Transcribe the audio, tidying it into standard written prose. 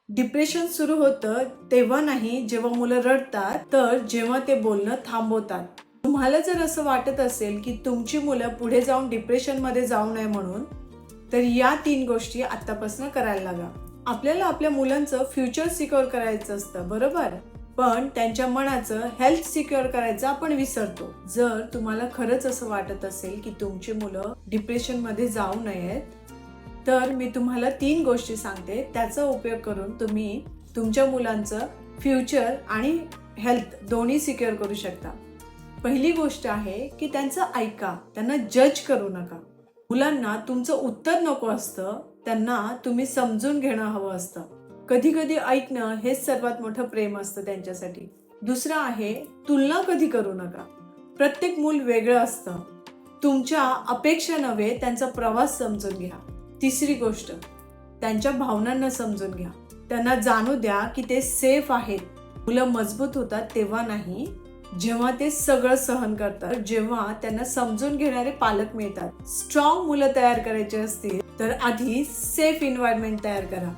Depression सुरू होतं तेव्हा नाही जेव्हा मुलं रडतात, तर जेव्हा ते बोलणं थांबवतात. तुम्हाला जर असं वाटत असेल की तुमची मुलं पुढे जाऊन डिप्रेशनमध्ये जाऊ नये म्हणून, तर या 3 गोष्टी आत्तापासून करायला लागा. आपल्याला आपल्या मुलांचं फ्युचर सिक्युअर करायचं असतं, बरोबर? पण त्यांच्या मनाचं हेल्थ सिक्युअर करायचं आपण विसरतो. जर तुम्हाला खरंच असं वाटत असेल की तुमची मुलं डिप्रेशनमध्ये जाऊ नयेत, तर मी तुम्हाला 3 गोष्टी सांगते. त्याचा उपयोग करून तुम्ही तुमच्या मुलांचं फ्युचर आणि हेल्थ दोन्ही सिक्युअर करू शकता. पहिली गोष्ट आहे की त्यांचं ऐका, त्यांना जज करू नका. मुलांना तुमचं उत्तर नको असतं, त्यांना तुम्ही समजून घेणं हवं असतं. कधी कधी ऐकणं हेच सर्वात मोठं प्रेम असतं त्यांच्यासाठी. दुसरं आहे, तुलना कधी करू नका. प्रत्येक मूल वेगळं असतं. तुमच्या अपेक्षा नव्हे, त्यांचा प्रवास समजून घ्या. तिसरी गोष्ट, त्यांच्या भावनांना समजून घ्या. त्यांना जाणू द्या की ते सेफ आहेत. मुलं मजबूत होतात तेव्हा नाही, जेव्हा ते सगळं सहन करतात, जेव्हा त्यांना समजून घेणारे पालक मिळतात. स्ट्रॉंग मुलं तयार करायची असतील तर आधी सेफ एन्व्हायरमेंट तयार करा.